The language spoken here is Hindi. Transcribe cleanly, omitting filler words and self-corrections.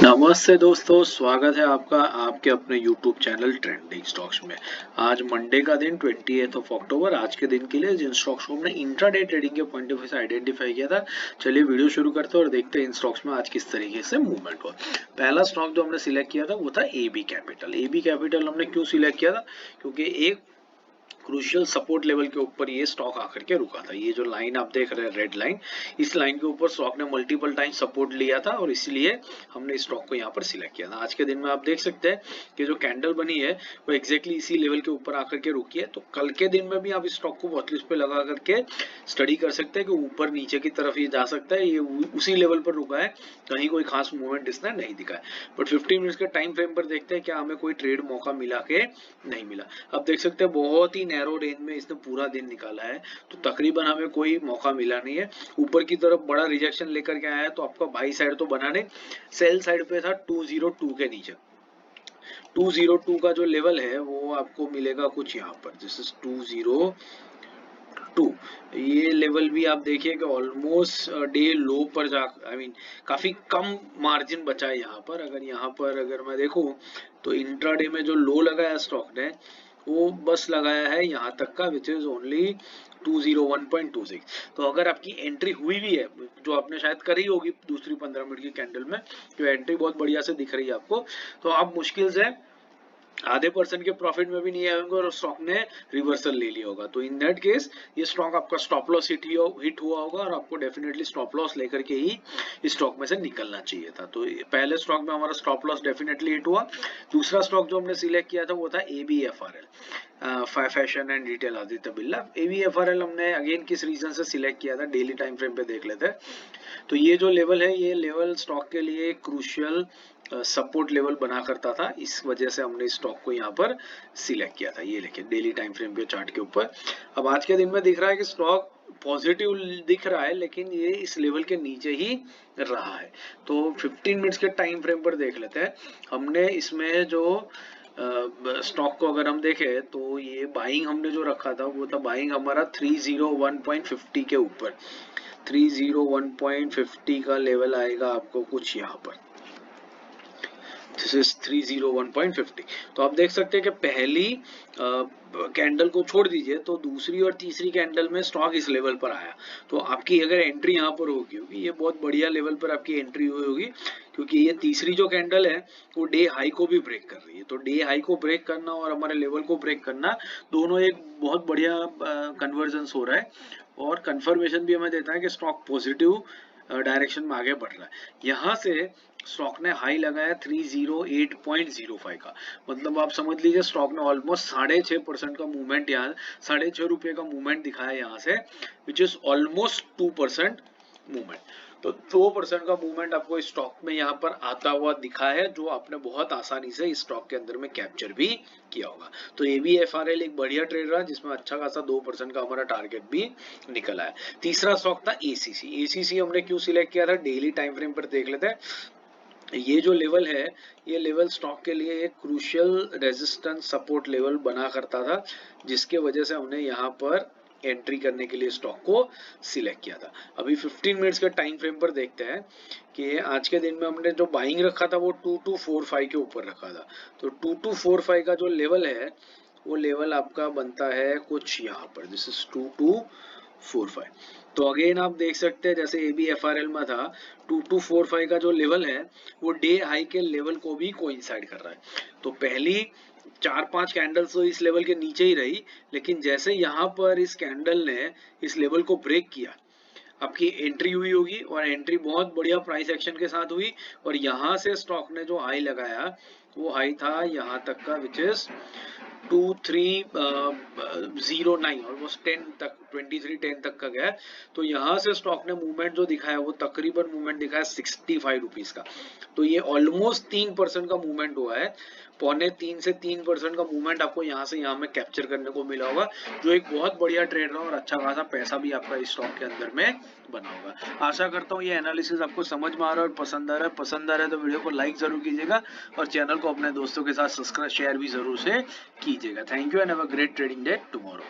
नमस्ते दोस्तों, स्वागत है आपका आपके अपने YouTube चैनल ट्रेंडिंग स्टॉक्स में। आज मंडे का दिन 28 अक्टूबर। आज के दिन के लिए जिन स्टॉक्स को हमने इंट्राडे ट्रेडिंग के पॉइंट ऑफ व्यू से आइडेंटिफाई किया था, चलिए वीडियो शुरू करते हैं और देखते हैं इन स्टॉक्स में आज किस तरीके से मूवमेंट हुआ। पहला स्टॉक जो हमने सिलेक्ट किया था वो था AB कैपिटल। AB कैपिटल हमने क्यों सिलेक्ट किया था? क्योंकि एक क्रूशियल सपोर्ट लेवल के ऊपर ये स्टॉक आकर के रुका था। ये जो लाइन आप देख रहे हैं, रेड लाइन, इस लाइन के ऊपर स्टॉक ने मल्टीपल टाइम सपोर्ट लिया था और इसलिए हमने इस स्टॉक को यहाँ पर सिलेक्ट किया था। आज के दिन में आप देख सकते हैं कि जो कैंडल बनी है वो एग्जैक्टली इसी लेवल के ऊपर आकर के रुकी है। तो कल के दिन में भी आप इस स्टॉक को वॉचलिस्ट पे लगा करके स्टडी कर सकते हैं कि ऊपर नीचे की तरफ ये जा सकता है। ये उसी लेवल पर रुका है, कहीं कोई खास मूवमेंट इसने नहीं दिखा है। बट 15 मिनट्स के टाइम फ्रेम पर देखते हैं क्या हमें कोई ट्रेड मौका मिला के नहीं मिला। अब देख सकते हैं बहुत ही नैरो रेंज में इसने पूरा दिन निकाला है, तो तकरीबन हमें कोई मौका मिला नहीं है। ऊपर की तरफ बड़ा रिजेक्शन लेकर के आया है, तो आपका बाई साइड तो बना नहीं, सेल साइड पे था 202 के नीचे। 202 का जो लेवल है वो आपको मिलेगा कुछ यहाँ पर, दिस इज 202। ये लेवल भी आप देखिए कि ऑलमोस्ट डे लो पर जा, काफी कम मार्जिन बचा है यहाँ पर। अगर मैं देखूं तो इंट्राडे में जो लो लगाया स्टॉक ने वो बस लगाया है यहाँ तक का, विच इज ओनली 201.26। तो अगर आपकी एंट्री हुई भी है, जो आपने शायद करी होगी दूसरी 15 मिनट की कैंडल में, जो एंट्री बहुत बढ़िया से दिख रही है आपको, तो आप मुश्किल से आधे % के प्रॉफिट में भी नहीं आए होंगे और स्टॉक ने रिवर्सल ले लिया होगा। तो इन दैट केस ये स्टॉक आपका स्टॉप लॉस हिट हुआ होगा और आपको डेफिनेटली स्टॉप लॉस लेकर के ही इस स्टॉक में से निकलना चाहिए था। तो पहले स्टॉक में हमारा स्टॉप लॉस डेफिनेटली हिट हुआ। दूसरा स्टॉक जो हमने सिलेक्ट किया था वो था ABFRL, fashion and retail Aditya Birla. ABFRL हमने अगेन किस रीजन से सिलेक्ट किया था, डेली टाइम फ्रेम पे देख लेते हैं। तो ये जो लेवल है, ये लेवल स्टॉक के लिए क्रूशियल सपोर्ट लेवल बना करता था, इस वजह से हमने स्टॉक को यहाँ पर सिलेक्ट किया था। ये देखिए डेली टाइम फ्रेम के चार्ट के ऊपर। अब आज के दिन में दिख रहा है कि स्टॉक पॉजिटिव दिख रहा है, लेकिन ये इस लेवल के नीचे ही रहा है। तो 15 मिनट्स के टाइम फ्रेम पर देख लेते हैं। हमने इसमें जो स्टॉक को अगर हम देखें तो ये बाइंग हमने जो रखा था वो था बाइंग हमारा 301.50 के ऊपर। 301.50 का लेवल आएगा आपको कुछ यहाँ पर, दिस इज 301.50। तो आप देख सकते हैं कि पहली कैंडल को छोड़ दीजिए तो दूसरी और तीसरी कैंडल में स्टॉक इस लेवल पर आया। तो आपकी अगर एंट्री यहाँ पर होगी, ये बहुत बढ़िया लेवल पर आपकी एंट्री हुई होगी, क्योंकि ये तीसरी जो कैंडल है वो डे हाई को भी ब्रेक कर रही है। तो डे हाई को ब्रेक करना और हमारे लेवल को ब्रेक करना, दोनों एक बहुत बढ़िया कन्वर्जेंस हो रहा है और कंफर्मेशन भी हमें देता है कि स्टॉक पॉजिटिव डायरेक्शन में आगे बढ़ रहा है। यहाँ से स्टॉक ने हाई लगाया 308.05 का, मतलब आप समझ लीजिए स्टॉक ने ऑलमोस्ट 6.5% का मूवमेंट, यहाँ 6.5 रुपए का मूवमेंट दिखाया यहाँ से, विच इज ऑलमोस्ट 2% मूवमेंट। तो 2% का मूवमेंट आपको इस स्टॉक में यहाँ पर आता हुआ दिखा है, जो आपने बहुत आसानी से इस स्टॉक के अंदर में कैप्चर भी किया होगा। तो ABFRL एक बढ़िया ट्रेड रहा, जिसमें अच्छा खासा 2% का हमारा टारगेट भी निकला है। तीसरा स्टॉक था ACC हमने क्यों सिलेक्ट किया था, डेली टाइम फ्रेम पर देख लेते हैं। ये जो लेवल है, ये लेवल स्टॉक के लिए एक क्रूशियल रेजिस्टेंस सपोर्ट लेवल बना करता था, जिसके वजह से हमने यहाँ पर एंट्री करने के लिए स्टॉक को सिलेक्ट किया था। अभी 15 मिनट्स के टाइम फ्रेम पर देखते हैं कि आज के दिन में हमने जो बाइंग रखा था वो 2245 के ऊपर रखा था। तो 2245 का जो लेवल है वो लेवल आपका बनता है कुछ यहाँ पर, दिस इज 2245। तो अगेन आप देख सकते हैं जैसे ABFRL में था, 2245 का जो लेवल है वो डे हाई के लेवल को भी कोइंसाइड कर रहा है। तो पहली 4-5 कैंडल्स तो इस लेवल के नीचे ही रही, लेकिन जैसे यहाँ पर इस कैंडल ने इस लेवल को ब्रेक किया, आपकी एंट्री हुई होगी और एंट्री बहुत बढ़िया प्राइस एक्शन के साथ हुई और यहाँ से स्टॉक ने जो हाई लगाया वो हाई था यहाँ तक का, विच इज 2309, ऑलमोस्ट 10 तक, 2310 तक का गया। तो यहाँ से स्टॉक ने मूवमेंट जो दिखाया वो तकरीबन मूवमेंट दिखाया 65 रुपीज का। तो ये ऑलमोस्ट 3% का मूवमेंट हुआ है, 2.25 से 3% का मूवमेंट आपको यहाँ से यहाँ में कैप्चर करने को मिला होगा, जो एक बहुत बढ़िया ट्रेड रहा और अच्छा खासा पैसा भी आपका इस स्टॉक के अंदर में बना होगा। आशा करता हूँ ये एनालिसिस आपको समझ में आ रहा है और पसंद आ रहा है। पसंद आ रहा है तो वीडियो को लाइक जरूर कीजिएगा और चैनल को अपने दोस्तों के साथ सब्सक्राइब शेयर भी जरूर से कीजिएगा। Thank you and have a great trading day tomorrow.